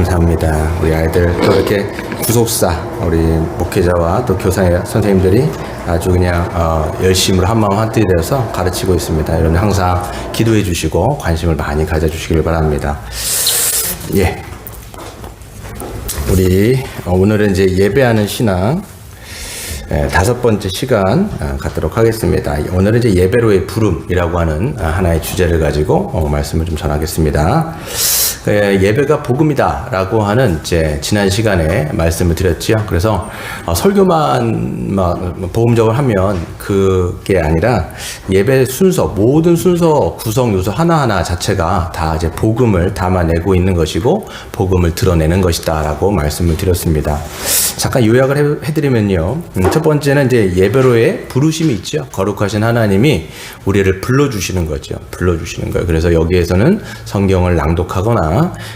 감사합니다. 우리 아이들 또 이렇게 구속사 우리 목회자와 또 교사 선생님들이 아주 그냥 열심으로 한마음 한뜻이 되어서 가르치고 있습니다. 여러분 항상 기도해 주시고 관심을 많이 가져주시길 바랍니다. 예, 우리 오늘은 이제 예배하는 신앙 5번째 시간 갖도록 하겠습니다. 오늘은 이제 예배로의 부름이라고 하는 하나의 주제를 가지고 말씀을 좀 전하겠습니다. 예배가 복음이다라고 하는 이제 지난 시간에 말씀을 드렸지요. 그래서 설교만 복음적으로 하면 그게 아니라 예배 순서, 모든 순서 구성 요소 하나하나 자체가 다 이제 복음을 담아내고 있는 것이고 복음을 드러내는 것이다라고 말씀을 드렸습니다. 잠깐 요약을 해드리면요. 첫 번째는 이제 예배로의 부르심이 있죠. 거룩하신 하나님이 우리를 불러주시는 거죠. 불러주시는 거예요. 그래서 여기에서는 성경을 낭독하거나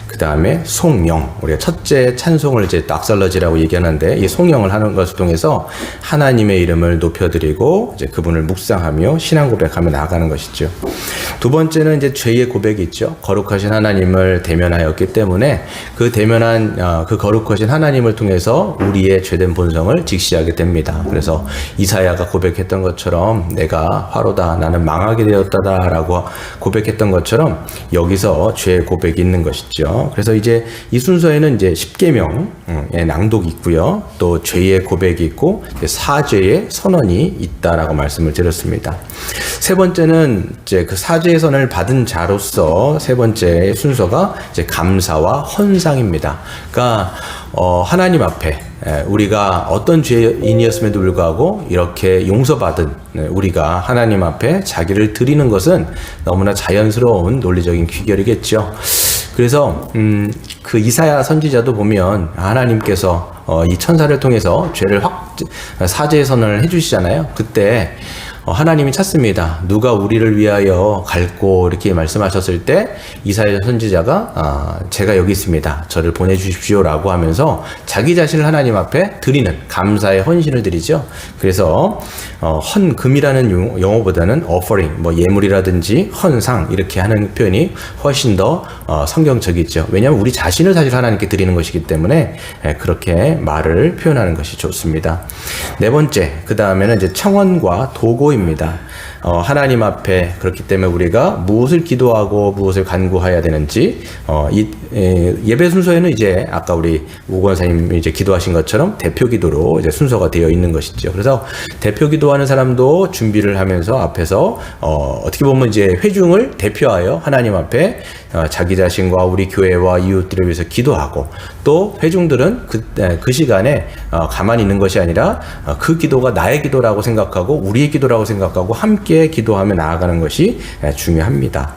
그 다음에 송영, 우리가 첫째 찬송을 이제 닥살러지라고 얘기하는데 이 송영을 하는 것을 통해서 하나님의 이름을 높여드리고 이제 그분을 묵상하며 신앙 고백하며 나아가는 것이죠. 두 번째는 이제 죄의 고백이 있죠. 거룩하신 하나님을 대면하였기 때문에 그 대면한 그 거룩하신 하나님을 통해서 우리의 죄된 본성을 직시하게 됩니다. 그래서 이사야가 고백했던 것처럼 내가 화로다, 나는 망하게 되었다라고 고백했던 것처럼 여기서 죄의 고백이 있는 것이죠. 그래서 이제 이 순서에는 이제 십계명의 낭독이 있고요. 또 죄의 고백이 있고 사죄의 선언이 있다라고 말씀을 드렸습니다. 세 번째는 이제 그 사죄의 선언을 받은 자로서 세 번째 순서가 이제 감사와 헌상입니다. 그러니까 하나님 앞에 우리가 어떤 죄인이었음에도 불구하고 이렇게 용서받은 우리가 하나님 앞에 자기를 드리는 것은 너무나 자연스러운 논리적인 귀결이겠죠. 그래서 그 이사야 선지자도 보면 하나님께서 이 천사를 통해서 죄를 사죄의 선언을 해주시잖아요. 그때 하나님이 찾습니다. 누가 우리를 위하여 갈고 이렇게 말씀하셨을 때 이사야 선지자가 제가 여기 있습니다. 저를 보내주십시오라고 하면서 자기 자신을 하나님 앞에 드리는 감사의 헌신을 드리죠. 그래서 헌금이라는 용어보다는 offering, 예물이라든지 헌상 이렇게 하는 표현이 훨씬 더 성경적이죠. 왜냐하면 우리 자신을 사실 하나님께 드리는 것이기 때문에 그렇게 말을 표현하는 것이 좋습니다. 네 번째, 그 다음에는 이제 청원과 도고입니다. 하나님 앞에 그렇기 때문에 우리가 무엇을 기도하고 무엇을 간구해야 되는지 이 예배 순서에는 이제 아까 우리 우 권사님이 이제 기도하신 것처럼 대표 기도로 이제 순서가 되어 있는 것이죠. 그래서 대표 기도하는 사람도 준비를 하면서 앞에서 어떻게 보면 이제 회중을 대표하여 하나님 앞에 자기 자신과 우리 교회와 이웃들을 위해서 기도하고 또 회중들은 그 시간에 가만히 있는 것이 아니라 그 기도가 나의 기도라고 생각하고 우리의 기도라고 생각하고 함께 기도하며 나아가는 것이 중요합니다.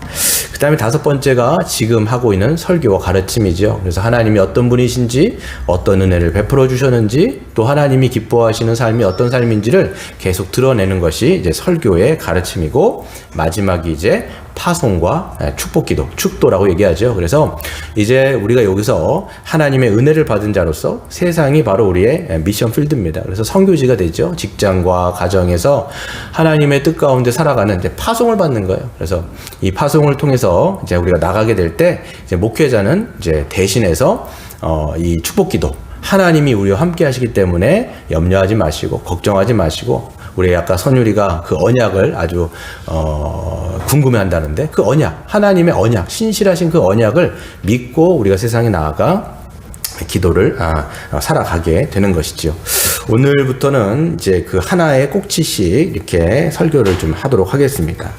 그 다음에 다섯 번째가 지금 하고 있는 설교와 가르침이죠. 그래서 하나님이 어떤 분이신지 어떤 은혜를 베풀어 주셨는지 또 하나님이 기뻐하시는 삶이 어떤 삶인지를 계속 드러내는 것이 이제 설교의 가르침이고 마지막이 이제 파송과 축복기도, 축도라고 얘기하죠. 그래서 이제 우리가 여기서 하나님의 은혜를 받은 자로서 세상이 바로 우리의 미션 필드입니다. 그래서 선교지가 되죠. 직장과 가정에서 하나님의 뜻 가운데 살아가는 이제 파송을 받는 거예요. 그래서 이 파송을 통해서 이제 우리가 나가게 될 때 이제 목회자는 이제 대신해서 이 축복기도 하나님이 우리와 함께 하시기 때문에 염려하지 마시고 걱정하지 마시고 우리 아까 선율이가 그 언약을 아주 궁금해한다는데 그 언약, 하나님의 언약, 신실하신 그 언약을 믿고 우리가 세상에 나아가 기도를 살아가게 되는 것이죠. 오늘부터는 이제 그 하나의 꼭지씩 이렇게 설교를 좀 하도록 하겠습니다.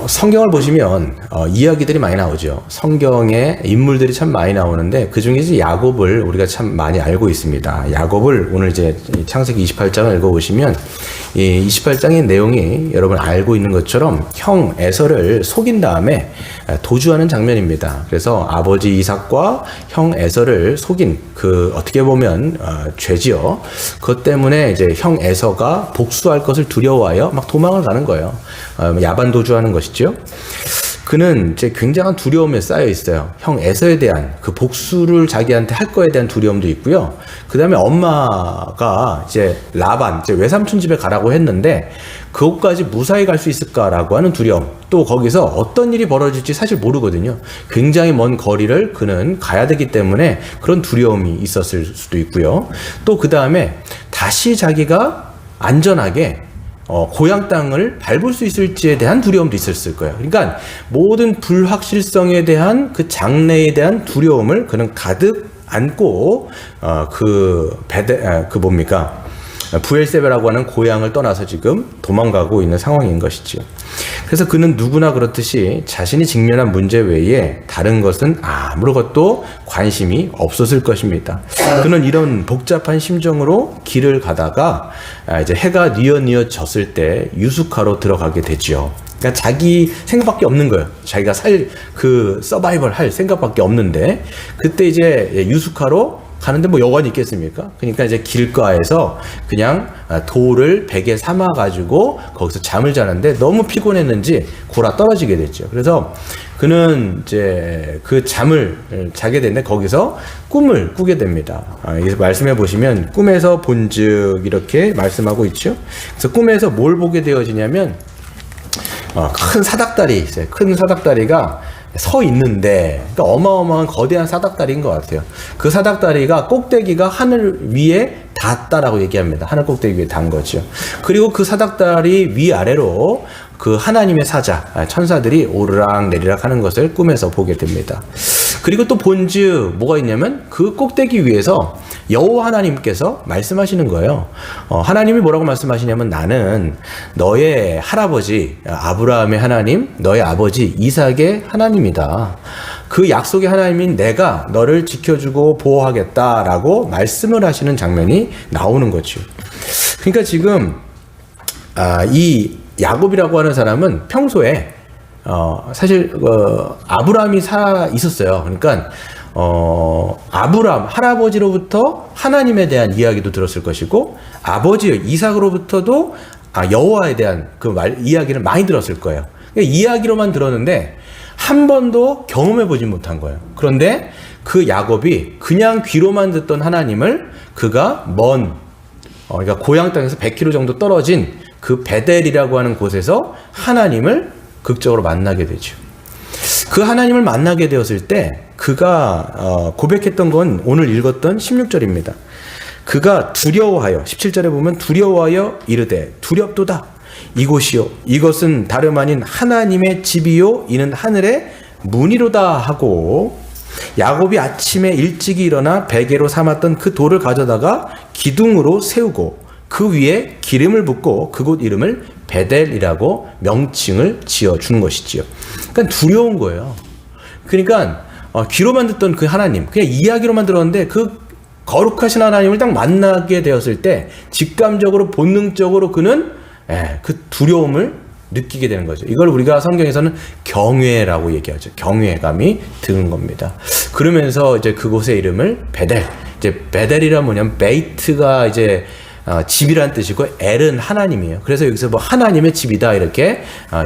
성경을 보시면 이야기들이 많이 나오죠. 성경에 인물들이 참 많이 나오는데 그 중에서 야곱을 우리가 참 많이 알고 있습니다. 야곱을 오늘 이제 창세기 28장을 읽어보시면 이 28장의 내용이 여러분 알고 있는 것처럼 형 에서를 속인 다음에 도주하는 장면입니다. 그래서 아버지 이삭과 형 에서를 속인 그 어떻게 보면 죄지요. 그것 때문에 이제 형 에서가 복수할 것을 두려워하여 막 도망을 가는 거예요. 야반 도주하는 것이죠. 그는 이제 굉장한 두려움에 쌓여 있어요. 형 에서에 대한 그 복수를 자기한테 할 거에 대한 두려움도 있고요. 그 다음에 엄마가 이제 라반, 이제 외삼촌 집에 가라고 했는데 그곳까지 무사히 갈 수 있을까라고 하는 두려움. 또 거기서 어떤 일이 벌어질지 사실 모르거든요. 굉장히 먼 거리를 그는 가야 되기 때문에 그런 두려움이 있었을 수도 있고요. 또 그 다음에 다시 자기가 안전하게 고향 땅을 밟을 수 있을지에 대한 두려움도 있었을 거예요. 그러니까 모든 불확실성에 대한 그 장래에 대한 두려움을 그는 가득 안고 부엘세바라고 하는 고향을 떠나서 지금 도망가고 있는 상황인 것이죠. 그래서 그는 누구나 그렇듯이 자신이 직면한 문제 외에 다른 것은 아무것도 관심이 없었을 것입니다. 그는 이런 복잡한 심정으로 길을 가다가 이제 해가 뉘엿뉘엿 졌을 때 유숙하러 들어가게 되죠. 그러니까 자기 생각밖에 없는 거예요. 자기가 서바이벌 할 생각밖에 없는데 그때 이제 유숙하러 가는데 뭐 여관이 있겠습니까? 그러니까 이제 길가에서 그냥 돌을 베개 삼아 가지고 거기서 잠을 자는데 너무 피곤했는지 골아 떨어지게 됐죠. 그래서 그는 이제 그 잠을 자게 되는데 거기서 꿈을 꾸게 됩니다. 여기서 말씀해 보시면 꿈에서 본즉 이렇게 말씀하고 있죠. 그래서 꿈에서 뭘 보게 되어지냐면 큰 사닥다리 있어요. 큰 사닥다리가 서 있는데, 그러니까 어마어마한 거대한 사닥다리인 것 같아요. 그 사닥다리가 꼭대기가 하늘 위에 닿았다라고 얘기합니다. 하늘 꼭대기 위에 닿은 거죠. 그리고 그 사닥다리 위아래로 그 하나님의 사자, 천사들이 오르락 내리락 하는 것을 꿈에서 보게 됩니다. 그리고 또 본즉 뭐가 있냐면 그 꼭대기 위에서 여호와 하나님께서 말씀하시는 거예요. 하나님이 뭐라고 말씀하시냐면 나는 너의 할아버지 아브라함의 하나님, 너의 아버지 이삭의 하나님이다. 그 약속의 하나님인 내가 너를 지켜주고 보호하겠다라고 말씀을 하시는 장면이 나오는 거죠. 그러니까 지금 이 야곱이라고 하는 사람은 평소에 사실 아브라함이 살아 있었어요. 그러니까 아브라함 할아버지로부터 하나님에 대한 이야기도 들었을 것이고 아버지 이삭으로부터도 여호와에 대한 그 이야기를 많이 들었을 거예요. 그러니까 이야기로만 들었는데 한 번도 경험해 보지 못한 거예요. 그런데 그 야곱이 그냥 귀로만 듣던 하나님을 그가 그러니까 고향 땅에서 100km 정도 떨어진 그 베델이라고 하는 곳에서 하나님을 극적으로 만나게 되죠. 그 하나님을 만나게 되었을 때 그가 고백했던 건 오늘 읽었던 16절입니다. 그가 두려워하여 17절에 보면 두려워하여 이르되 두렵도다. 이곳이요 이것은 다름 아닌 하나님의 집이요 이는 하늘의 문이로다 하고 야곱이 아침에 일찍이 일어나 베개로 삼았던 그 돌을 가져다가 기둥으로 세우고 그 위에 기름을 붓고 그곳 이름을 베델이라고 명칭을 지어준 것이지요. 그러니까 두려운 거예요. 그러니까 귀로만 듣던 그 하나님, 그냥 이야기로만 들었는데 그 거룩하신 하나님을 딱 만나게 되었을 때 직감적으로 본능적으로 그는 그 두려움을 느끼게 되는 거죠. 이걸 우리가 성경에서는 경외라고 얘기하죠. 경외감이 드는 겁니다. 그러면서 이제 그곳의 이름을 베델. 이제 베델이란 뭐냐면 베이트가 이제 집이란 뜻이고 엘은 하나님이에요. 그래서 여기서 뭐 하나님의 집이다 이렇게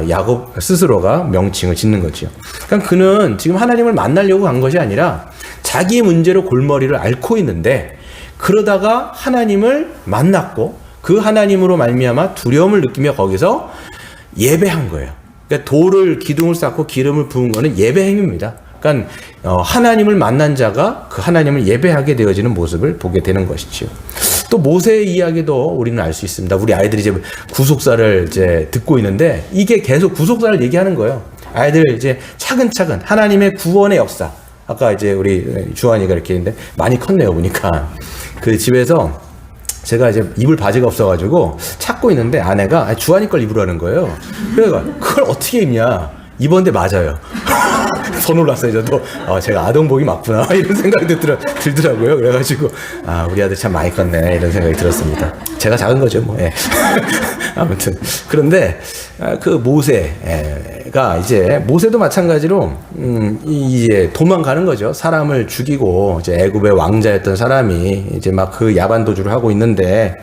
야곱 스스로가 명칭을 짓는 거죠. 그러니까 그는 지금 하나님을 만나려고 간 것이 아니라 자기 문제로 골머리를 앓고 있는데 그러다가 하나님을 만났고 그 하나님으로 말미암아 두려움을 느끼며 거기서 예배한 거예요. 그러니까 돌을 기둥을 쌓고 기름을 부은 거는 예배 행위입니다. 그러니까 하나님을 만난 자가 그 하나님을 예배하게 되어지는 모습을 보게 되는 것이죠. 또 모세의 이야기도 우리는 알 수 있습니다. 우리 아이들이 이제 구속사를 이제 듣고 있는데 이게 계속 구속사를 얘기하는 거예요. 아이들 이제 차근차근 하나님의 구원의 역사. 아까 이제 우리 주환이가 이렇게 했는데 많이 컸네요 보니까. 그 집에서 제가 이제 입을 바지가 없어가지고 찾고 있는데 아내가 주환이 걸 입으라는 거예요. 그래서 그걸 어떻게 입냐? 입었는데 맞아요. 더 놀랐어요. 저도 제가 아동복이 맞구나 이런 생각이 들더라고요. 그래가지고 우리 아들 참 많이 컸네 이런 생각이 들었습니다. 제가 작은 거죠 뭐. 예. 아무튼 그런데 그 모세가 이제 모세도 마찬가지로 이제 도망가는 거죠. 사람을 죽이고 이제 애굽의 왕자였던 사람이 이제 막 그 야반 도주를 하고 있는데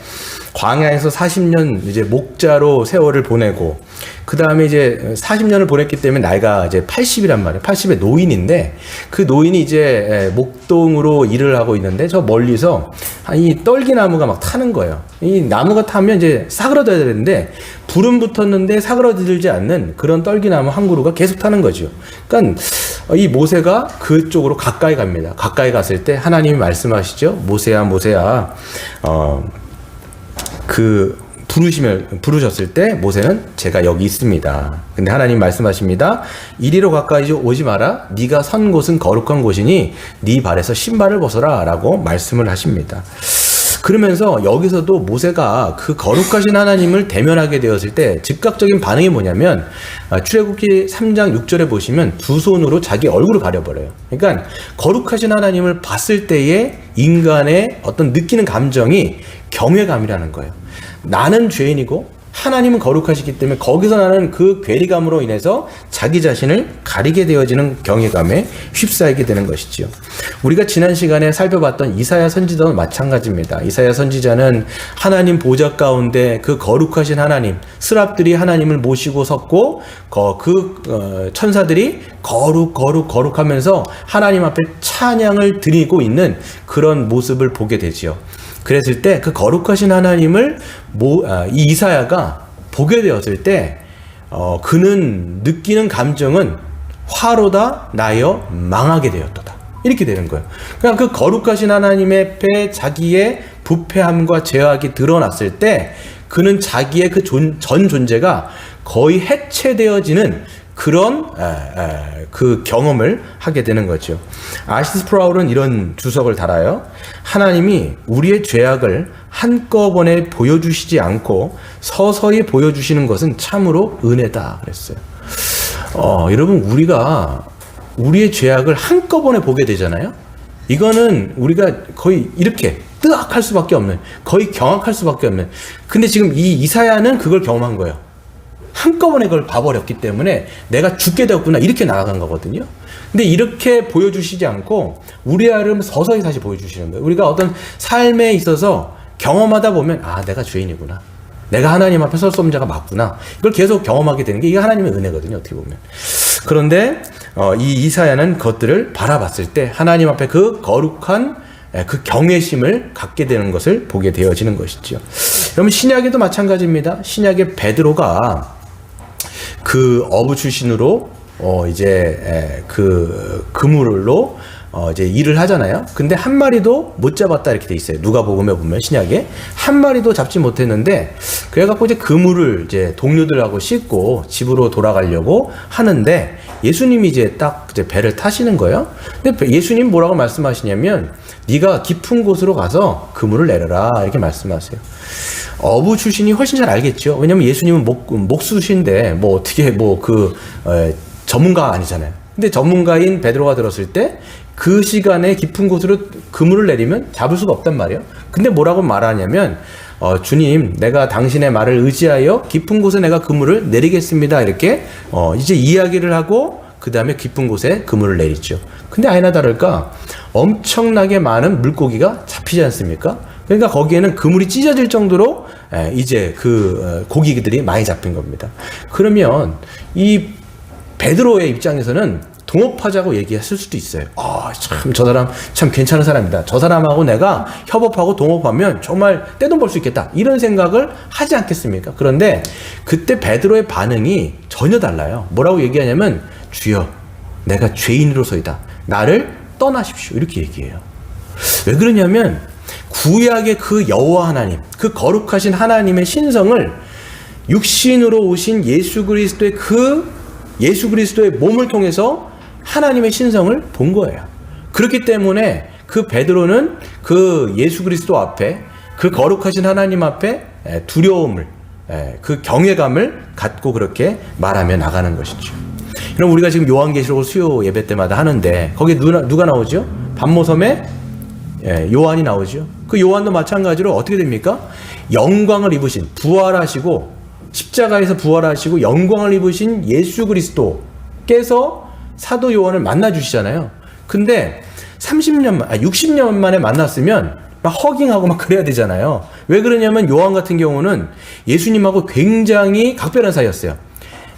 광야에서 40년 이제 목자로 세월을 보내고 그 다음에 이제 40년을 보냈기 때문에 나이가 이제 80이란 말이에요. 80의 노인인데 그 노인이 이제 목동으로 일을 하고 있는데 저 멀리서 이 떨기나무가 막 타는 거예요. 이 나무가 타면 이제 사그러져야 되는데 불은 붙었는데 사그러들지 않는 그런 떨기나무 한 그루가 계속 타는 거죠. 그러니까 이 모세가 그쪽으로 가까이 갑니다. 가까이 갔을 때 하나님이 말씀하시죠. 모세야, 모세야. 부르셨을 때 모세는 제가 여기 있습니다. 근데 하나님 말씀하십니다. 이리로 가까이 오지 마라. 네가 선 곳은 거룩한 곳이니 네 발에서 신발을 벗어라 라고 말씀을 하십니다. 그러면서 여기서도 모세가 그 거룩하신 하나님을 대면하게 되었을 때 즉각적인 반응이 뭐냐면 출애굽기 3장 6절에 보시면 두 손으로 자기 얼굴을 가려버려요. 그러니까 거룩하신 하나님을 봤을 때의 인간의 어떤 느끼는 감정이 경외감이라는 거예요. 나는 죄인이고 하나님은 거룩하시기 때문에 거기서 나는 그 괴리감으로 인해서 자기 자신을 가리게 되어지는 경외감에 휩싸이게 되는 것이지요. 우리가 지난 시간에 살펴봤던 이사야 선지자도 마찬가지입니다. 이사야 선지자는 하나님 보좌 가운데 그 거룩하신 하나님, 스랍들이 하나님을 모시고 섰고 천사들이 거룩하면서 하나님 앞에 찬양을 드리고 있는 그런 모습을 보게 되지요. 그랬을 때 그 거룩하신 하나님을 이 이사야가 보게 되었을 때 그는 느끼는 감정은 화로다 나여 망하게 되었도다 이렇게 되는 거예요. 그러니까 그 거룩하신 하나님 앞에 자기의 부패함과 죄악이 드러났을 때 그는 자기의 그 전 존재가 거의 해체되어지는 그런 그 경험을 하게 되는 거죠. 아시스 프라울은 이런 주석을 달아요. 하나님이 우리의 죄악을 한꺼번에 보여주시지 않고 서서히 보여주시는 것은 참으로 은혜다 그랬어요. 여러분 우리가 우리의 죄악을 한꺼번에 보게 되잖아요. 이거는 우리가 거의 이렇게 뜨악할 수밖에 없는, 거의 경악할 수밖에 없는. 근데 지금 이 이사야는 그걸 경험한 거예요. 한꺼번에 그걸 봐버렸기 때문에 내가 죽게 되었구나 이렇게 나아간 거거든요. 근데 이렇게 보여주시지 않고 우리 아름 서서히 다시 보여주시는 거예요. 우리가 어떤 삶에 있어서 경험하다 보면 내가 죄인이구나, 내가 하나님 앞에 설 수 없는 자가 맞구나, 이걸 계속 경험하게 되는 게 이게 하나님의 은혜거든요, 어떻게 보면. 그런데 이 이사야는 그것들을 바라봤을 때 하나님 앞에 그 거룩한 그 경외심을 갖게 되는 것을 보게 되어지는 것이죠. 그러면 신약에도 마찬가지입니다. 신약의 베드로가 그 어부 출신으로 이제 그 그물로 이제 일을 하잖아요. 근데 한 마리도 못 잡았다 이렇게 돼 있어요. 누가복음에 보면 신약에 한 마리도 잡지 못했는데 그래갖고 이제 그물을 이제 동료들하고 싣고 집으로 돌아가려고 하는데 예수님이 이제 딱 이제 배를 타시는 거예요. 근데 예수님 뭐라고 말씀하시냐면 네가 깊은 곳으로 가서 그물을 내려라 이렇게 말씀하세요. 어부 출신이 훨씬 잘 알겠죠. 왜냐면 예수님은 목수신데 뭐 어떻게 전문가가 아니잖아요. 근데 전문가인 베드로가 들었을 때 그 시간에 깊은 곳으로 그물을 내리면 잡을 수가 없단 말이에요. 근데 뭐라고 말하냐면 주님, 내가 당신의 말을 의지하여 깊은 곳에 내가 그물을 내리겠습니다. 이렇게 이제 이야기를 하고 그 다음에 깊은 곳에 그물을 내리죠. 근데 아니나 다를까 엄청나게 많은 물고기가 잡히지 않습니까? 그러니까 거기에는 그물이 찢어질 정도로 이제 그 고기들이 많이 잡힌 겁니다. 그러면 이 베드로의 입장에서는 동업하자고 얘기했을 수도 있어요. 참 저 사람 참 괜찮은 사람이다. 저 사람하고 내가 협업하고 동업하면 정말 떼돈 벌 수 있겠다. 이런 생각을 하지 않겠습니까? 그런데 그때 베드로의 반응이 전혀 달라요. 뭐라고 얘기하냐면 주여, 내가 죄인으로서이다. 나를 떠나십시오. 이렇게 얘기해요. 왜 그러냐면 구약의 그 여호와 하나님, 그 거룩하신 하나님의 신성을 육신으로 오신 예수 그리스도의 몸을 통해서 하나님의 신성을 본 거예요. 그렇기 때문에 그 베드로는 그 예수 그리스도 앞에, 그 거룩하신 하나님 앞에 두려움을, 그 경외감을 갖고 그렇게 말하며 나가는 것이죠. 그럼 우리가 지금 요한계시록을 수요 예배 때마다 하는데 거기에 누가 나오죠? 반모섬에 요한이 나오죠. 그 요한도 마찬가지로 어떻게 됩니까? 영광을 입으신, 부활하시고 십자가에서 부활하시고 영광을 입으신 예수 그리스도께서 사도 요한을 만나 주시잖아요. 근데 60년 만에 만났으면 막 허깅하고 막 그래야 되잖아요. 왜 그러냐면 요한 같은 경우는 예수님하고 굉장히 각별한 사이였어요.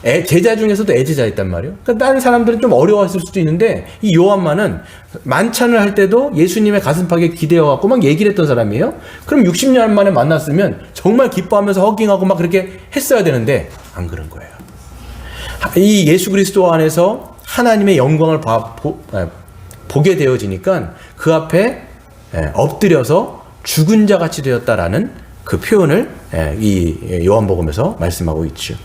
제자 중에서도 애제자 있단 말이에요. 그러니까 다른 사람들은 좀 어려웠을 수도 있는데 이 요한만은 만찬을 할 때도 예수님의 가슴팍에 기대어갖고 막 얘기를 했던 사람이에요. 그럼 60년 만에 만났으면 정말 기뻐하면서 허깅하고 막 그렇게 했어야 되는데 안 그런 거예요. 이 예수 그리스도 안에서 하나님의 영광을 보게 되어지니까 그 앞에 엎드려서 죽은 자 같이 되었다라는 그 표현을 이 요한복음에서 말씀하고 있죠.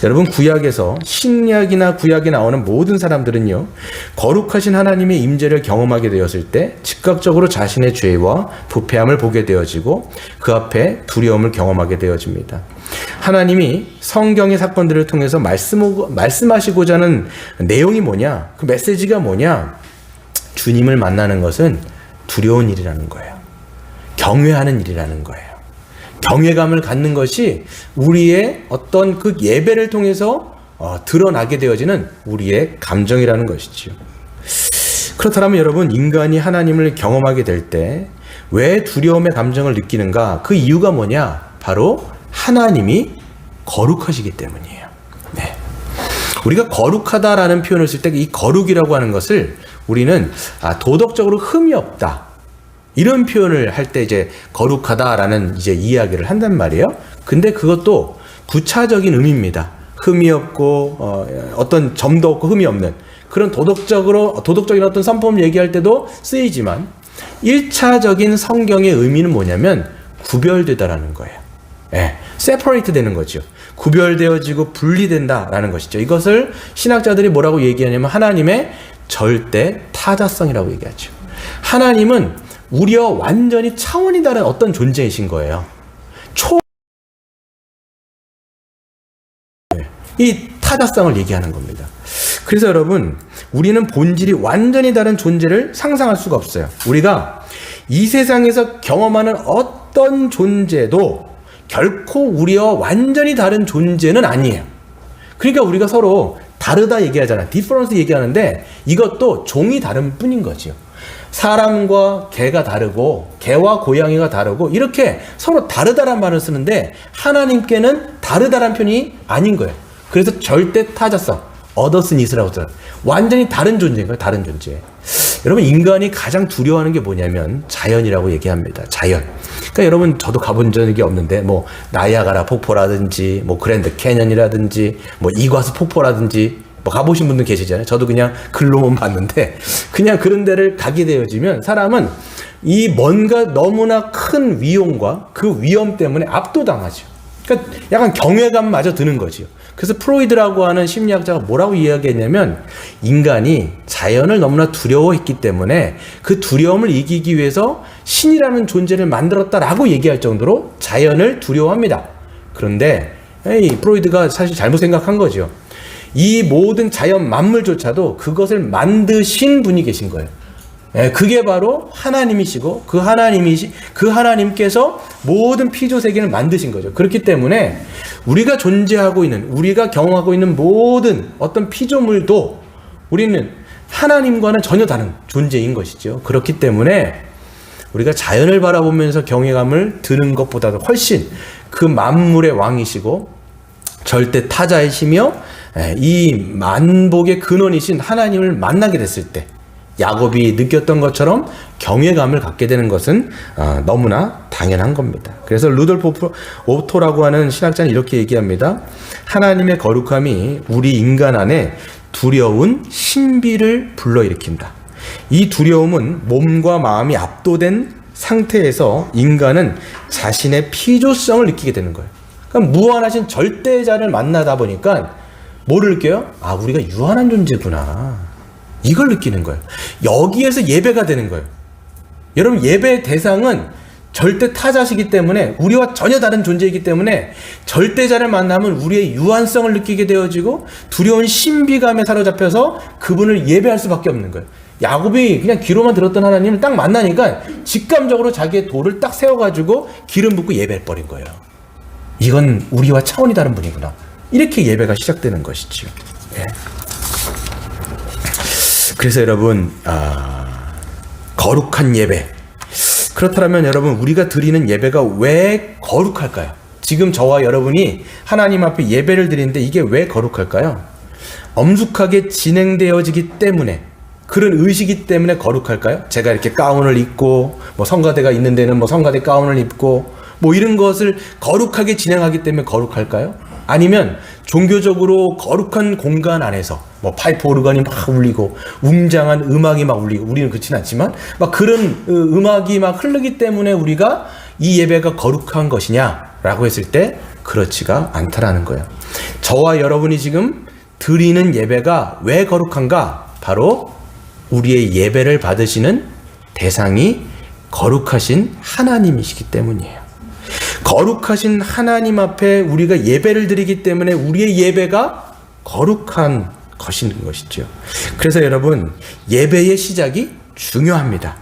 여러분, 구약에서 신약이나 구약에 나오는 모든 사람들은요, 거룩하신 하나님의 임재를 경험하게 되었을 때 즉각적으로 자신의 죄와 부패함을 보게 되어지고 그 앞에 두려움을 경험하게 되어집니다. 하나님이 성경의 사건들을 통해서 말씀하시고자 하는 내용이 뭐냐? 그 메시지가 뭐냐? 주님을 만나는 것은 두려운 일이라는 거예요. 경외하는 일이라는 거예요. 경외감을 갖는 것이 우리의 어떤 그 예배를 통해서 드러나게 되어지는 우리의 감정이라는 것이죠. 그렇다면 여러분, 인간이 하나님을 경험하게 될 때 왜 두려움의 감정을 느끼는가? 그 이유가 뭐냐? 바로 하나님이 거룩하시기 때문이에요. 네. 우리가 거룩하다라는 표현을 쓸 때 이 거룩이라고 하는 것을 우리는 도덕적으로 흠이 없다, 이런 표현을 할 때 이제 거룩하다라는 이제 이야기를 한단 말이에요. 근데 그것도 부차적인 의미입니다. 흠이 없고 어떤 점도 없고 흠이 없는 그런 도덕적인 어떤 선포를 얘기할 때도 쓰이지만 1차적인 성경의 의미는 뭐냐면 구별되다라는 거예요. separate 되는 거죠. 구별되어지고 분리된다라는 것이죠. 이것을 신학자들이 뭐라고 얘기하냐면 하나님의 절대 타자성이라고 얘기하죠. 하나님은 우리와 완전히 차원이 다른 어떤 존재이신 거예요. 이 타자성을 얘기하는 겁니다. 그래서 여러분, 우리는 본질이 완전히 다른 존재를 상상할 수가 없어요. 우리가 이 세상에서 경험하는 어떤 존재도 결코 우리와 완전히 다른 존재는 아니에요. 그러니까 우리가 서로 다르다 얘기하잖아. 디퍼런스 얘기하는데 이것도 종이 다른 뿐인 거죠. 사람과 개가 다르고 개와 고양이가 다르고 이렇게 서로 다르다란 말을 쓰는데 하나님께는 다르다란 표현이 아닌 거예요. 그래서 절대 타자성, 어더슨 이스라고 써요. 완전히 다른 존재인 거예요. 다른 존재. 여러분, 인간이 가장 두려워하는 게 뭐냐면 자연이라고 얘기합니다. 자연. 그러니까 여러분, 저도 가본 적이 없는데 뭐 나이아가라 폭포라든지 뭐 그랜드 캐년이라든지 뭐 이과수 폭포라든지 뭐 가보신 분들 계시잖아요. 저도 그냥 글로만 봤는데 그냥 그런 데를 가게 되어지면 사람은 이 뭔가 너무나 큰 위험과 그 위험 때문에 압도당하죠. 그러니까 약간 경외감마저 드는 거죠. 그래서 프로이드라고 하는 심리학자가 뭐라고 이야기했냐면 인간이 자연을 너무나 두려워했기 때문에 그 두려움을 이기기 위해서 신이라는 존재를 만들었다라고 얘기할 정도로 자연을 두려워합니다. 그런데 프로이드가 사실 잘못 생각한 거죠. 이 모든 자연 만물조차도 그것을 만드신 분이 계신 거예요. 그게 바로 하나님이시고 그 하나님께서 모든 피조 세계를 만드신 거죠. 그렇기 때문에 우리가 존재하고 있는, 우리가 경험하고 있는 모든 어떤 피조물도 우리는 하나님과는 전혀 다른 존재인 것이죠. 그렇기 때문에 우리가 자연을 바라보면서 경외감을 드는 것보다도 훨씬 그 만물의 왕이시고 절대 타자이시며 이 만복의 근원이신 하나님을 만나게 됐을 때 야곱이 느꼈던 것처럼 경외감을 갖게 되는 것은 너무나 당연한 겁니다. 그래서 루돌프 오토라고 하는 신학자는 이렇게 얘기합니다. 하나님의 거룩함이 우리 인간 안에 두려운 신비를 불러일으킨다. 이 두려움은 몸과 마음이 압도된 상태에서 인간은 자신의 피조성을 느끼게 되는 거예요. 그러니까 무한하신 절대자를 만나다 보니까 뭐를 느껴요? 우리가 유한한 존재구나. 이걸 느끼는 거예요. 여기에서 예배가 되는 거예요. 여러분, 예배의 대상은 절대 타자시기 때문에 우리와 전혀 다른 존재이기 때문에 절대자를 만나면 우리의 유한성을 느끼게 되어지고 두려운 신비감에 사로잡혀서 그분을 예배할 수밖에 없는 거예요. 야곱이 그냥 귀로만 들었던 하나님을 딱 만나니까 직감적으로 자기의 돌을 딱 세워가지고 기름 붓고 예배해버린 거예요. 이건 우리와 차원이 다른 분이구나. 이렇게 예배가 시작되는 것이죠. 예. 그래서 여러분, 거룩한 예배. 그렇다면 여러분, 우리가 드리는 예배가 왜 거룩할까요? 지금 저와 여러분이 하나님 앞에 예배를 드리는데 이게 왜 거룩할까요? 엄숙하게 진행되어지기 때문에, 그런 의식이 때문에 거룩할까요? 제가 이렇게 가운을 입고 뭐 성가대가 있는 데는 뭐 성가대 가운을 입고 뭐 이런 것을 거룩하게 진행하기 때문에 거룩할까요? 아니면 종교적으로 거룩한 공간 안에서 뭐 파이프 오르간이 막 울리고 웅장한 음악이 막 울리고, 우리는 그렇진 않지만 막 그런 음악이 막 흐르기 때문에 우리가 이 예배가 거룩한 것이냐라고 했을 때 그렇지가 않다라는 거예요. 저와 여러분이 지금 드리는 예배가 왜 거룩한가? 바로 우리의 예배를 받으시는 대상이 거룩하신 하나님이시기 때문이에요. 거룩하신 하나님 앞에 우리가 예배를 드리기 때문에 우리의 예배가 거룩한 것인 것이죠. 그래서 여러분, 예배의 시작이 중요합니다.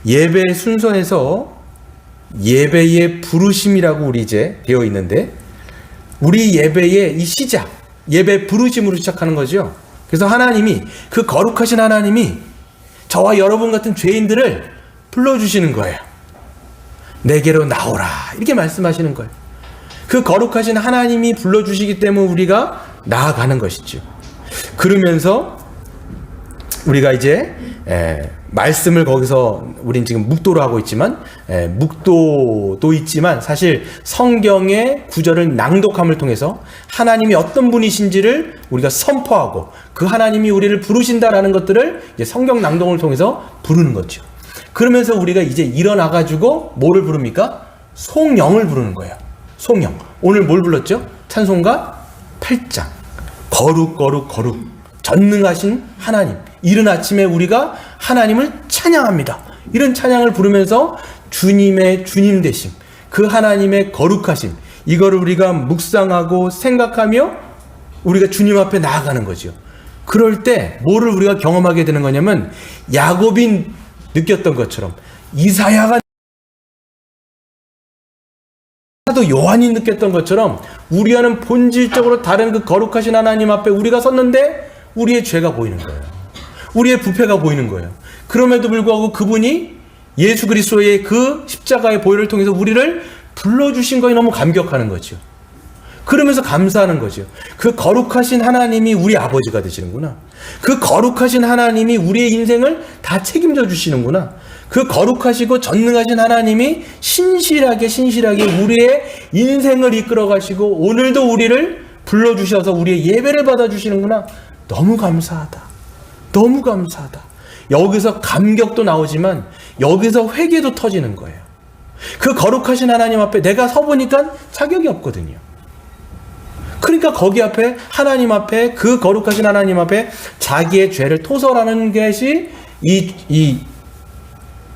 예배의 순서에서 예배의 부르심이라고 우리 이제 되어 있는데, 우리 예배의 이 시작, 예배 부르심으로 시작하는 거죠. 그래서 하나님이, 그 거룩하신 하나님이 저와 여러분 같은 죄인들을 불러주시는 거예요. 내게로 나오라, 이렇게 말씀하시는 거예요. 그 거룩하신 하나님이 불러주시기 때문에 우리가 나아가는 것이죠. 그러면서 우리가 이제 말씀을 거기서, 우린 지금 묵도로 하고 있지만 묵도도 있지만 사실 성경의 구절을 낭독함을 통해서 하나님이 어떤 분이신지를 우리가 선포하고 그 하나님이 우리를 부르신다라는 것들을 이제 성경 낭독을 통해서 부르는 거죠. 그러면서 우리가 이제 일어나가지고 뭐를 부릅니까? 송영을 부르는 거예요. 송영. 오늘 뭘 불렀죠? 찬송가 8장. 거룩 거룩 거룩 전능하신 하나님. 이른 아침에 우리가 하나님을 찬양합니다. 이런 찬양을 부르면서 주님의 주님 되심, 그 하나님의 거룩하심, 이거를 우리가 묵상하고 생각하며 우리가 주님 앞에 나아가는 거죠. 그럴 때 뭐를 우리가 경험하게 되는 거냐면, 야곱이 느꼈던 것처럼, 이사야가 또 요한이 느꼈던 것처럼, 우리와는 본질적으로 다른 그 거룩하신 하나님 앞에 우리가 섰는데 우리의 죄가 보이는 거예요. 우리의 부패가 보이는 거예요. 그럼에도 불구하고 그분이 예수 그리스도의 그 십자가의 보혈을 통해서 우리를 불러주신 거에 너무 감격하는 거죠. 그러면서 감사하는 거죠. 그 거룩하신 하나님이 우리 아버지가 되시는구나. 그 거룩하신 하나님이 우리의 인생을 다 책임져 주시는구나. 그 거룩하시고 전능하신 하나님이 신실하게 우리의 인생을 이끌어 가시고 오늘도 우리를 불러주셔서 우리의 예배를 받아주시는구나. 너무 감사하다. 너무 감사하다. 여기서 감격도 나오지만 여기서 회개도 터지는 거예요. 그 거룩하신 하나님 앞에 내가 서보니까 자격이 없거든요. 그러니까 거기 앞에, 하나님 앞에, 그 거룩하신 하나님 앞에 자기의 죄를 토설하는 것이 이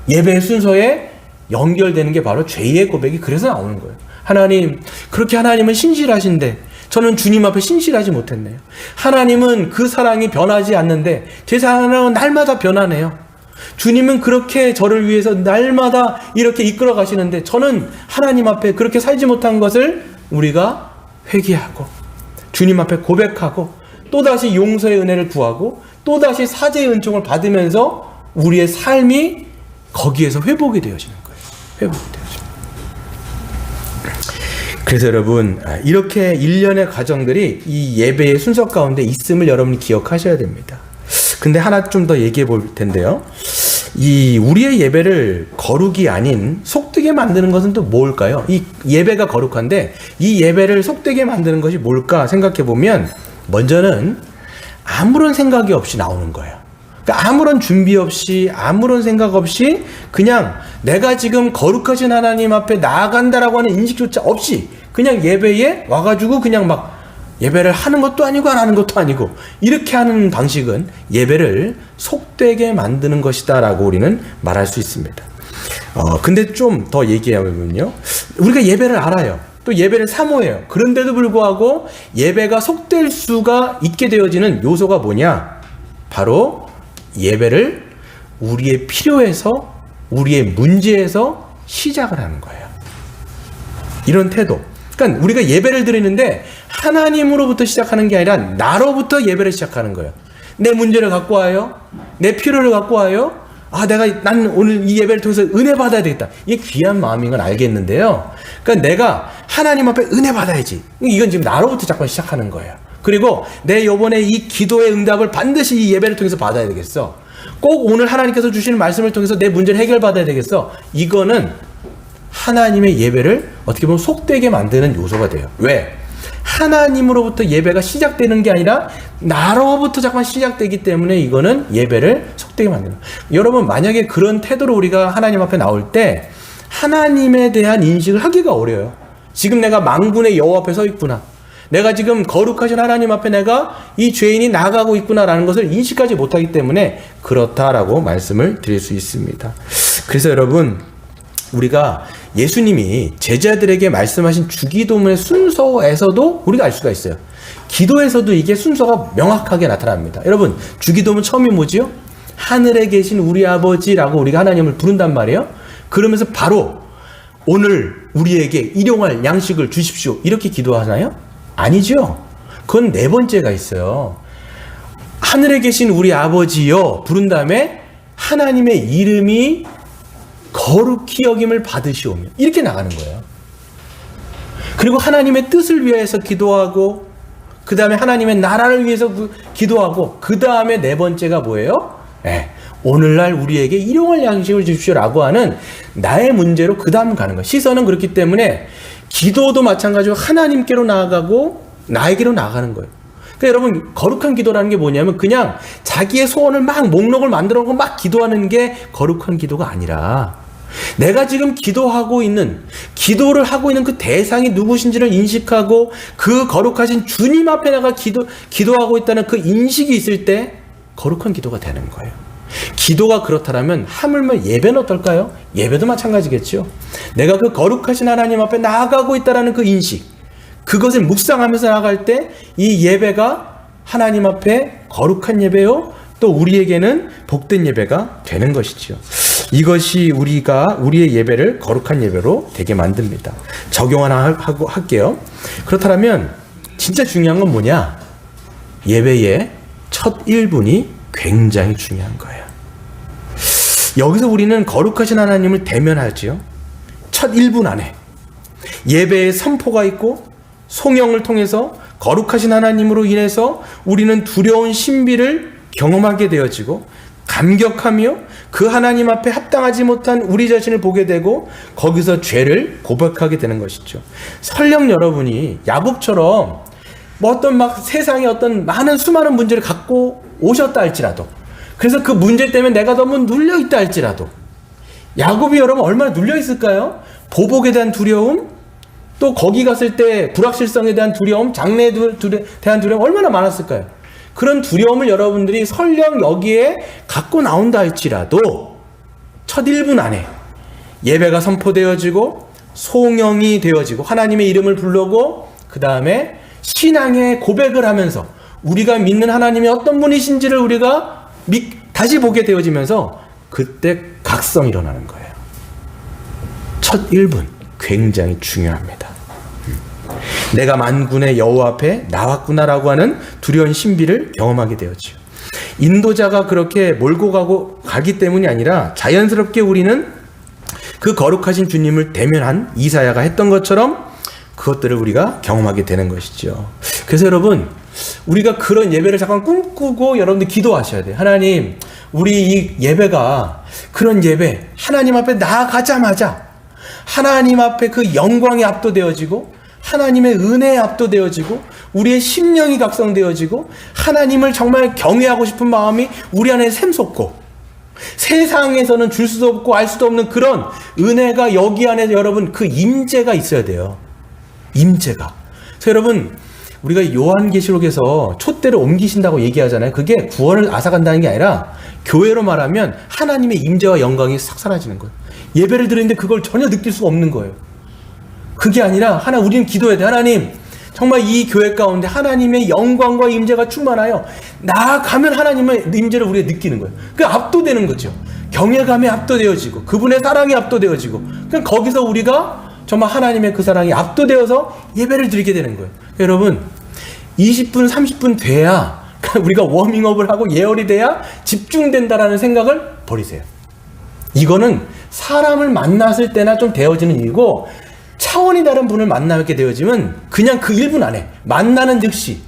예배의 순서에 연결되는 게 바로 죄의 고백이 그래서 나오는 거예요. 하나님, 그렇게 하나님은 신실하신데 저는 주님 앞에 신실하지 못했네요. 하나님은 그 사랑이 변하지 않는데 제 사랑은 날마다 변하네요. 주님은 그렇게 저를 위해서 날마다 이렇게 이끌어 가시는데 저는 하나님 앞에 그렇게 살지 못한 것을 우리가 회개하고 주님 앞에 고백하고 또다시 용서의 은혜를 구하고 또다시 사죄의 은총을 받으면서 우리의 삶이 거기에서 회복이 되어지는 거예요. 회복이 되어지는. 그래서 여러분, 이렇게 일련의 과정들이 이 예배의 순서 가운데 있음을 여러분이 기억하셔야 됩니다. 근데 하나 좀 더 얘기해 볼 텐데요. 이 우리의 예배를 거룩이 아닌 속되게 만드는 것은 또 뭘까요? 이 예배가 거룩한데 이 예배를 속되게 만드는 것이 뭘까 생각해 보면, 먼저는 아무런 생각이 없이 나오는 거예요. 그러니까 아무런 준비 없이, 아무런 생각 없이 그냥 내가 지금 거룩하신 하나님 앞에 나아간다라고 하는 인식조차 없이 그냥 예배에 와가지고 그냥 막 예배를 하는 것도 아니고 안 하는 것도 아니고 이렇게 하는 방식은 예배를 속되게 만드는 것이다 라고 우리는 말할 수 있습니다. 근데 좀 더 얘기하면요, 우리가 예배를 알아요. 또 예배를 사모해요. 그런데도 불구하고 예배가 속될 수가 있게 되어지는 요소가 뭐냐? 바로 예배를 우리의 필요에서, 우리의 문제에서 시작을 하는 거예요. 이런 태도. 그러니까 우리가 예배를 드리는데 하나님으로부터 시작하는 게 아니라 나로부터 예배를 시작하는 거예요. 내 문제를 갖고 와요. 내 필요를 갖고 와요. 난 오늘 이 예배를 통해서 은혜 받아야 되겠다. 이게 귀한 마음인 건 알겠는데요. 그러니까 내가 하나님 앞에 은혜 받아야지. 이건 지금 나로부터 자꾸 시작하는 거예요. 그리고 내 요번에 이 기도의 응답을 반드시 이 예배를 통해서 받아야 되겠어. 꼭 오늘 하나님께서 주시는 말씀을 통해서 내 문제를 해결받아야 되겠어. 이거는 하나님의 예배를 어떻게 보면 속되게 만드는 요소가 돼요. 왜? 하나님으로부터 예배가 시작되는 게 아니라 나로부터 잠깐 시작되기 때문에 이거는 예배를 속되게 만드는 거예요. 여러분, 만약에 그런 태도로 우리가 하나님 앞에 나올 때 하나님에 대한 인식을 하기가 어려워요. 지금 내가 만군의 여호와 앞에 서 있구나, 내가 지금 거룩하신 하나님 앞에 내가 이 죄인이 나가고 있구나라는 것을 인식하지 못하기 때문에 그렇다라고 말씀을 드릴 수 있습니다. 그래서 여러분, 우리가 예수님이 제자들에게 말씀하신 주기도문의 순서에서도 우리가 알 수가 있어요. 기도에서도 이게 순서가 명확하게 나타납니다. 여러분, 주기도문 처음이 뭐지요? 하늘에 계신 우리 아버지라고 우리가 하나님을 부른단 말이에요. 그러면서 바로 오늘 우리에게 일용할 양식을 주십시오, 이렇게 기도하나요? 아니죠. 그건 네 번째가 있어요. 하늘에 계신 우리 아버지여 부른 다음에 하나님의 이름이 거룩히 여김을 받으시오며, 이렇게 나가는 거예요. 그리고 하나님의 뜻을 위해서 기도하고, 그 다음에 하나님의 나라를 위해서 기도하고, 그 다음에 네 번째가 뭐예요? 오늘날 우리에게 일용할 양식을 주십시오라고 하는 나의 문제로 그 다음 가는 거예요. 시선은 그렇기 때문에 기도도 마찬가지로 하나님께로 나아가고 나에게로 나아가는 거예요. 그러니까 여러분, 거룩한 기도라는 게 뭐냐면 그냥 자기의 소원을 막 목록을 만들어 놓고 막 기도하는 게 거룩한 기도가 아니라, 내가 지금 기도를 하고 있는 그 대상이 누구신지를 인식하고 그 거룩하신 주님 앞에 내가 기도하고 있다는 그 인식이 있을 때 거룩한 기도가 되는 거예요. 기도가 그렇다면 하물며 예배는 어떨까요? 예배도 마찬가지겠죠. 내가 그 거룩하신 하나님 앞에 나아가고 있다는 그 인식, 그것을 묵상하면서 나아갈 때 이 예배가 하나님 앞에 거룩한 예배요, 또 우리에게는 복된 예배가 되는 것이죠. 이것이 우리의 예배를 거룩한 예배로 되게 만듭니다. 적용 하나 할게요. 그렇다면 진짜 중요한 건 뭐냐? 예배의 첫 1분이 굉장히 중요한 거예요. 여기서 우리는 거룩하신 하나님을 대면하지요. 첫 1분 안에 예배의 선포가 있고, 송영을 통해서 거룩하신 하나님으로 인해서 우리는 두려운 신비를 경험하게 되어지고, 감격하며 그 하나님 앞에 합당하지 못한 우리 자신을 보게 되고, 거기서 죄를 고백하게 되는 것이죠. 설령 여러분이 야곱처럼 어떤 세상에 어떤 수많은 문제를 갖고 오셨다 할지라도, 그래서 그 문제 때문에 내가 너무 눌려있다 할지라도, 야곱이 여러분 얼마나 눌려있을까요? 보복에 대한 두려움, 또 거기 갔을 때 불확실성에 대한 두려움, 장래에 대한 두려움 얼마나 많았을까요? 그런 두려움을 여러분들이 설령 여기에 갖고 나온다 할지라도 첫 1분 안에 예배가 선포되어지고 송영이 되어지고 하나님의 이름을 부르고, 그 다음에 신앙의 고백을 하면서 우리가 믿는 하나님이 어떤 분이신지를 우리가 다시 보게 되어지면서 그때 각성이 일어나는 거예요. 첫 1분 굉장히 중요합니다. 내가 만군의 여호와 앞에 나왔구나라고 하는 두려운 신비를 경험하게 되었죠. 인도자가 그렇게 몰고 가기 때문이 아니라 자연스럽게 우리는 그 거룩하신 주님을 대면한 이사야가 했던 것처럼 그것들을 우리가 경험하게 되는 것이죠. 그래서 여러분, 우리가 그런 예배를 잠깐 꿈꾸고 여러분들 기도하셔야 돼요. 하나님, 우리 이 예배가 그런 예배, 하나님 앞에 나아가자마자 하나님 앞에 그 영광이 압도되어지고, 하나님의 은혜에 압도되어지고, 우리의 심령이 각성되어지고, 하나님을 정말 경외하고 싶은 마음이 우리 안에 샘솟고, 세상에서는 줄 수도 없고 알 수도 없는 그런 은혜가 여기 안에 여러분 그 임재가 있어야 돼요. 임재가. 그래서 여러분, 우리가 요한계시록에서 촛대를 옮기신다고 얘기하잖아요. 그게 구원을 앗아간다는 게 아니라 교회로 말하면 하나님의 임재와 영광이 싹 사라지는 거예요. 예배를 드리는데 그걸 전혀 느낄 수가 없는 거예요. 그게 아니라 우리는 기도해야 돼. 하나님, 정말 이 교회 가운데 하나님의 영광과 임재가 충만하여 나아가면 하나님의 임재를 우리가 느끼는 거예요. 그 압도되는 거죠. 경외감에 압도되어지고 그분의 사랑에 압도되어지고, 그냥 거기서 우리가 정말 하나님의 그 사랑이 압도되어서 예배를 드리게 되는 거예요. 여러분, 20분, 30분 돼야 우리가 워밍업을 하고 예열이 돼야 집중된다라는 생각을 버리세요. 이거는 사람을 만났을 때나 좀 되어지는 일이고, 차원이 다른 분을 만나게 되어지면 그냥 그 1분 안에 만나는 즉시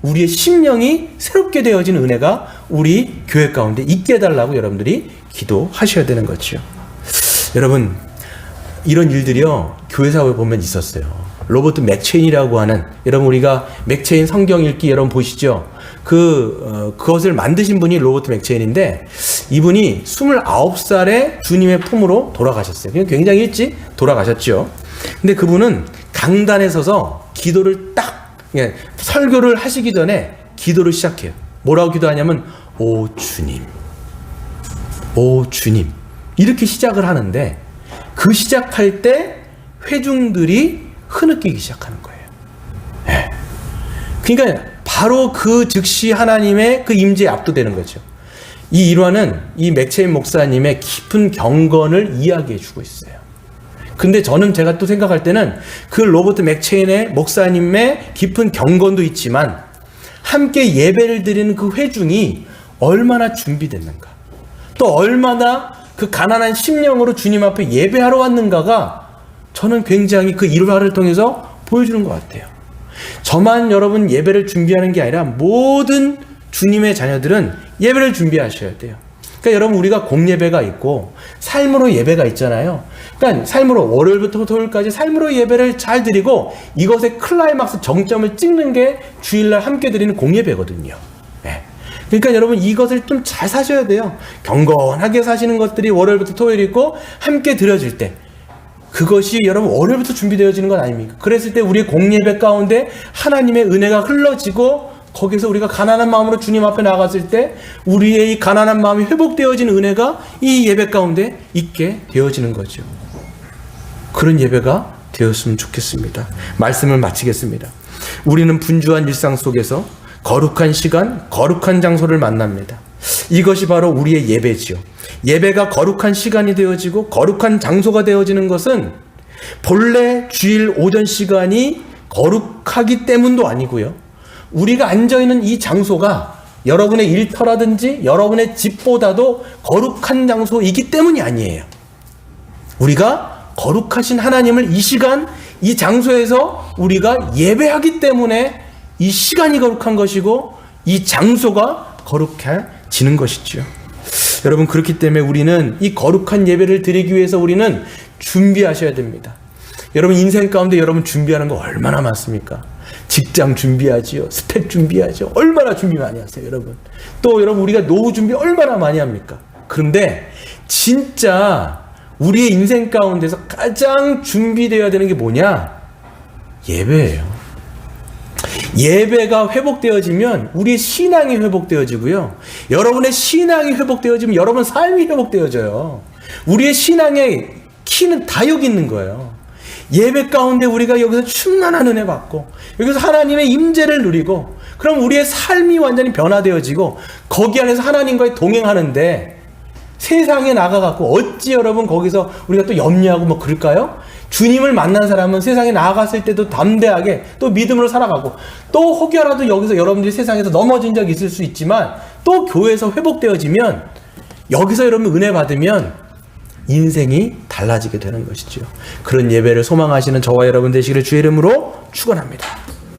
우리의 심령이 새롭게 되어지는 은혜가 우리 교회 가운데 있게 해달라고 여러분들이 기도하셔야 되는 거죠. 여러분, 이런 일들이요, 교회 사회에 보면 있었어요. 로버트 맥체인이라고 하는, 여러분 우리가 맥체인 성경 읽기 여러분 보시죠? 그것을 만드신 분이 로버트 맥체인인데, 이분이 29살에 주님의 품으로 돌아가셨어요. 굉장히 일찍 돌아가셨죠. 근데 그분은 강단에 서서 기도를 설교를 하시기 전에 기도를 시작해요. 뭐라고 기도하냐면, 오 주님, 오 주님, 이렇게 시작을 하는데, 그 시작할 때 회중들이 흐느끼기 시작하는 거예요. 네. 그러니까 바로 그 즉시 하나님의 그 임재에 압도되는 거죠. 이 일화는 이 맥체인 목사님의 깊은 경건을 이야기해 주고 있어요. 근데 제가 또 생각할 때는 그 로버트 맥체인의 목사님의 깊은 경건도 있지만, 함께 예배를 드리는 그 회중이 얼마나 준비됐는가, 또 얼마나 그 가난한 심령으로 주님 앞에 예배하러 왔는가가 저는 굉장히 그 일화를 통해서 보여주는 것 같아요. 저만 여러분 예배를 준비하는 게 아니라 모든 주님의 자녀들은 예배를 준비하셔야 돼요. 그러니까 여러분, 우리가 공예배가 있고 삶으로 예배가 있잖아요. 그러니까 삶으로 월요일부터 토요일까지 삶으로 예배를 잘 드리고, 이것의 클라이막스 정점을 찍는 게 주일날 함께 드리는 공예배거든요. 네. 그러니까 여러분, 이것을 좀 잘 사셔야 돼요. 경건하게 사시는 것들이 월요일부터 토요일 있고 함께 드려질 때, 그것이 여러분 월요일부터 준비되어지는 건 아닙니까? 그랬을 때 우리의 공예배 가운데 하나님의 은혜가 흘러지고, 거기서 우리가 가난한 마음으로 주님 앞에 나갔을 때 우리의 이 가난한 마음이 회복되어지는 은혜가 이 예배 가운데 있게 되어지는 거죠. 그런 예배가 되었으면 좋겠습니다. 말씀을 마치겠습니다. 우리는 분주한 일상 속에서 거룩한 시간, 거룩한 장소를 만납니다. 이것이 바로 우리의 예배지요. 예배가 거룩한 시간이 되어지고 거룩한 장소가 되어지는 것은 본래 주일 오전 시간이 거룩하기 때문도 아니고요, 우리가 앉아있는 이 장소가 여러분의 일터라든지 여러분의 집보다도 거룩한 장소이기 때문이 아니에요. 우리가 거룩하신 하나님을 이 시간, 이 장소에서 우리가 예배하기 때문에 이 시간이 거룩한 것이고 이 장소가 거룩해지는 것이죠. 여러분, 그렇기 때문에 우리는 이 거룩한 예배를 드리기 위해서 우리는 준비하셔야 됩니다. 여러분, 인생 가운데 여러분 준비하는 거 얼마나 많습니까? 직장 준비하지요. 스펙 준비하죠. 얼마나 준비 많이 하세요, 여러분. 또 여러분, 우리가 노후 준비 얼마나 많이 합니까? 그런데 진짜 우리의 인생 가운데서 가장 준비되어야 되는 게 뭐냐? 예배예요. 예배가 회복되어지면 우리의 신앙이 회복되어지고요, 여러분의 신앙이 회복되어지면 여러분 삶이 회복되어져요. 우리의 신앙의 키는 다 여기 있는 거예요. 예배 가운데 우리가 여기서 충만한 은혜 받고 여기서 하나님의 임재를 누리고, 그럼 우리의 삶이 완전히 변화되어지고 거기 안에서 하나님과의 동행하는데, 세상에 나가갖고 어찌 여러분 거기서 우리가 또 염려하고 뭐 그럴까요? 주님을 만난 사람은 세상에 나아갔을 때도 담대하게 또 믿음으로 살아가고, 또 혹여라도 여기서 여러분들이 세상에서 넘어진 적이 있을 수 있지만 또 교회에서 회복되어지면, 여기서 여러분 은혜 받으면 인생이 달라지게 되는 것이죠. 그런 예배를 소망하시는 저와 여러분 되시기를 주의 이름으로 축원합니다.